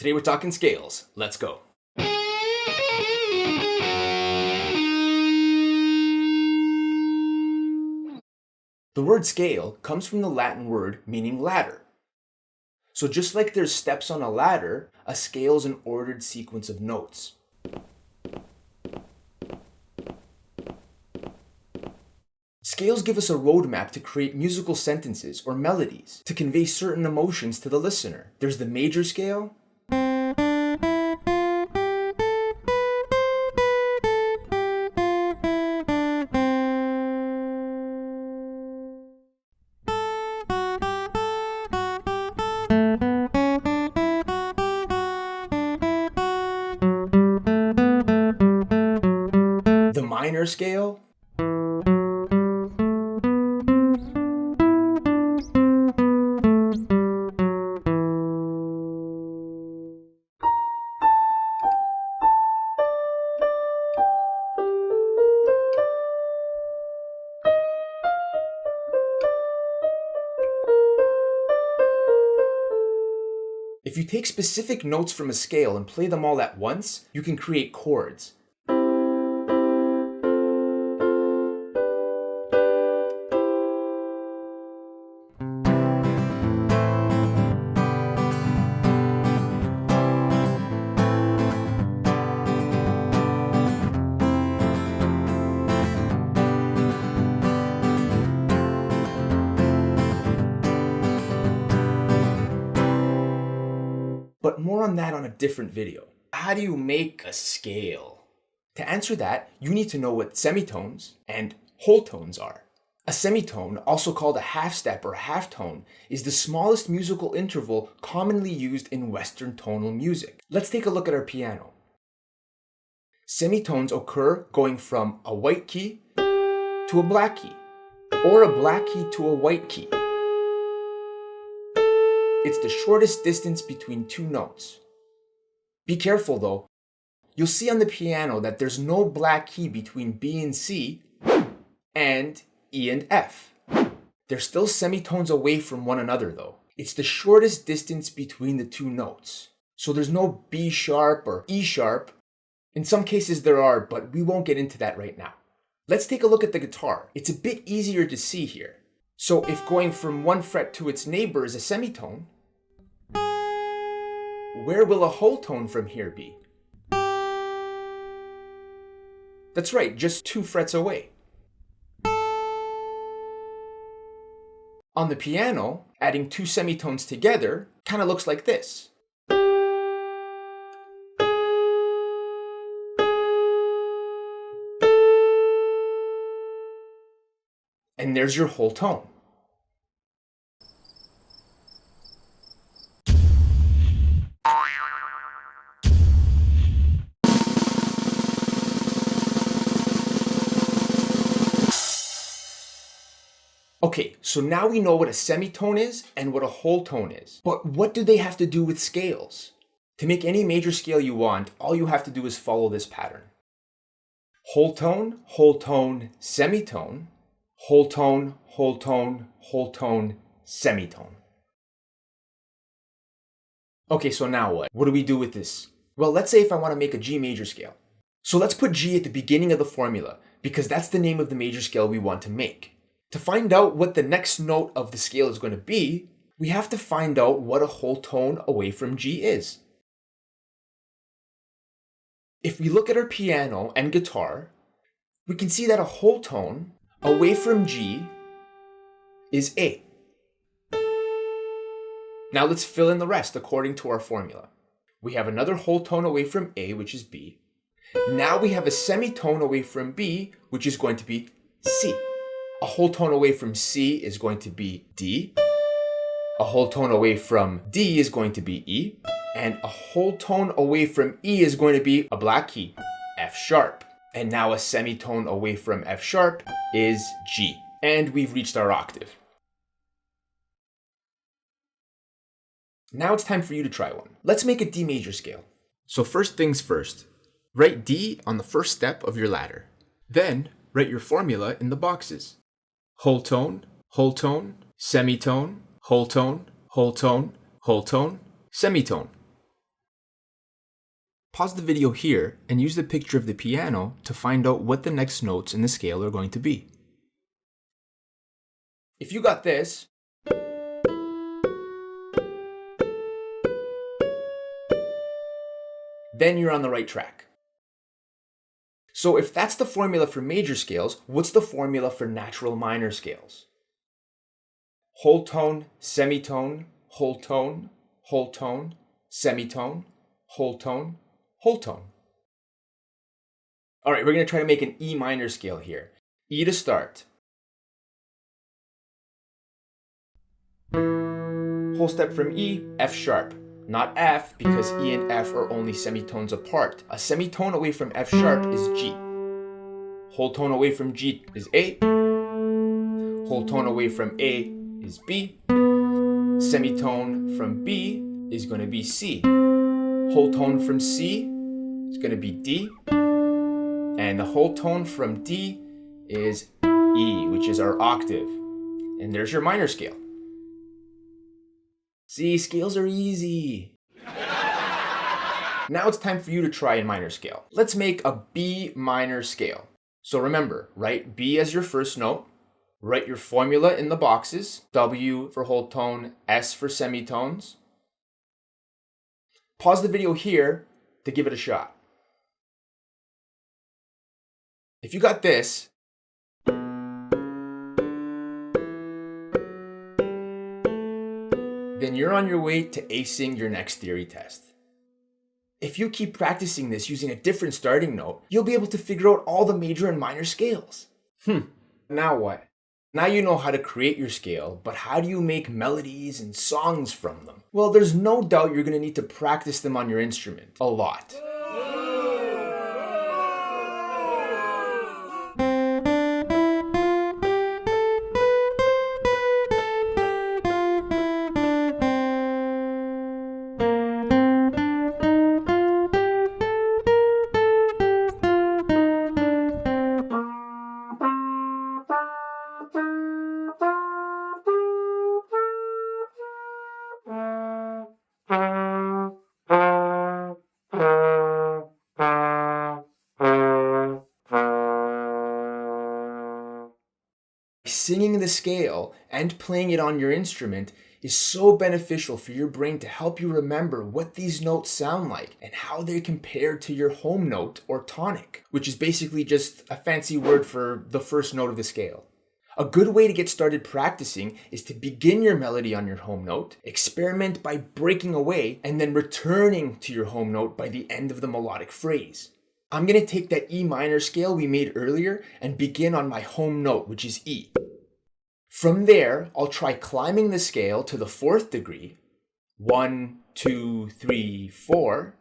Today we're talking scales. Let's go. The word scale comes from the Latin word meaning ladder. So just like there's steps on a ladder, a scale is an ordered sequence of notes. Scales give us a roadmap to create musical sentences or melodies to convey certain emotions to the listener. There's the major scale, the minor scale, If you take specific notes from a scale and play them all at once, you can create chords. But more on that on a different video. How do you make a scale? To answer that, you need to know what semitones and whole tones are. A semitone, also called a half step or a half tone, is the smallest musical interval commonly used in Western tonal music. Let's take a look at our piano. Semitones occur going from a white key to a black key, or a black key to a white key. It's the shortest distance between two notes. Be careful though. You'll see on the piano that there's no black key between B and C and E and F. They're still semitones away from one another though. It's the shortest distance between the two notes. So there's no B sharp or E sharp. In some cases there are, but we won't get into that right now. Let's take a look at the guitar. It's a bit easier to see here. So if going from one fret to its neighbor is a semitone, where will a whole tone from here be? That's right, just 2 frets away. On the piano, adding 2 semitones together kind of looks like this. And there's your whole tone. Okay, so now we know what a semitone is and what a whole tone is. But what do they have to do with scales? To make any major scale you want, all you have to do is follow this pattern. Whole tone, semitone, whole tone, whole tone, whole tone, semitone. Okay, so now what? What do we do with this? Well, let's say if I want to make a G major scale. So let's put G at the beginning of the formula, because that's the name of the major scale we want to make. To find out what the next note of the scale is going to be, we have to find out what a whole tone away from G is. If we look at our piano and guitar, we can see that a whole tone away from G is A. Now let's fill in the rest according to our formula. We have another whole tone away from A, which is B. Now we have a semitone away from B, which is going to be C. A whole tone away from C is going to be D. A whole tone away from D is going to be E. And a whole tone away from E is going to be a black key, F sharp. And now a semitone away from F sharp is G. And we've reached our octave. Now it's time for you to try one. Let's make a D major scale. So first things first, write D on the first step of your ladder. Then write your formula in the boxes. Whole tone, semitone, whole tone, whole tone, whole tone, semitone. Pause the video here and use the picture of the piano to find out what the next notes in the scale are going to be. If you got this, then you're on the right track. So if that's the formula for major scales, what's the formula for natural minor scales? Whole tone, semitone, whole tone, whole tone, semitone, whole tone, whole tone. All right, we're going to try to make an E minor scale here. E to start. Whole step from E, F sharp. Not F, because E and F are only semitones apart. A semitone away from F sharp is G. Whole tone away from G is A. Whole tone away from A is B. Semitone from B is going to be C. Whole tone from C is going to be D. And the whole tone from D is E, which is our octave. And there's your minor scale. See, scales are easy. Now it's time for you to try a minor scale. Let's make a B minor scale. So remember, write B as your first note. Write your formula in the boxes. W for whole tone, S for semitones. Pause the video here to give it a shot. If you got this, then you're on your way to acing your next theory test. If you keep practicing this using a different starting note, you'll be able to figure out all the major and minor scales. Now what? Now you know how to create your scale, but how do you make melodies and songs from them? Well, there's no doubt you're going to need to practice them on your instrument a lot. Singing the scale and playing it on your instrument is so beneficial for your brain to help you remember what these notes sound like and how they compare to your home note or tonic, which is basically just a fancy word for the first note of the scale. A good way to get started practicing is to begin your melody on your home note, experiment by breaking away, and then returning to your home note by the end of the melodic phrase. I'm going to take that E minor scale we made earlier and begin on my home note, which is E. From there, I'll try climbing the scale to the 4th degree. 1, 2, 3, 4.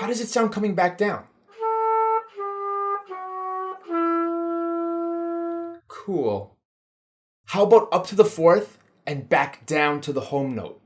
How does it sound coming back down? Cool. How about up to the 4th and back down to the home note?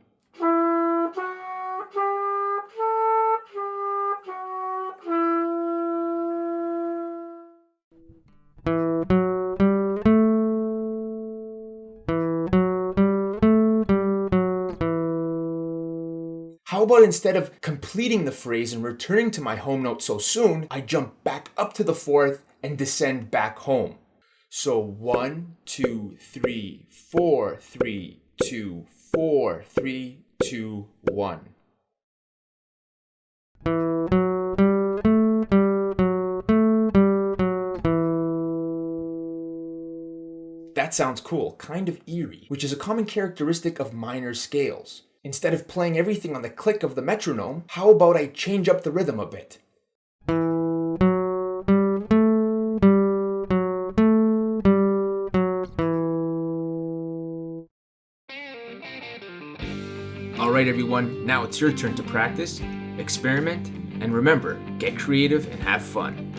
How about instead of completing the phrase and returning to my home note so soon, I jump back up to the 4th and descend back home? So 1, 2, 3, 4, 3, 2, 4, 3, 2, 1. That sounds cool, kind of eerie, which is a common characteristic of minor scales. Instead of playing everything on the click of the metronome, how about I change up the rhythm a bit? Alright everyone, now it's your turn to practice, experiment, and remember, get creative and have fun.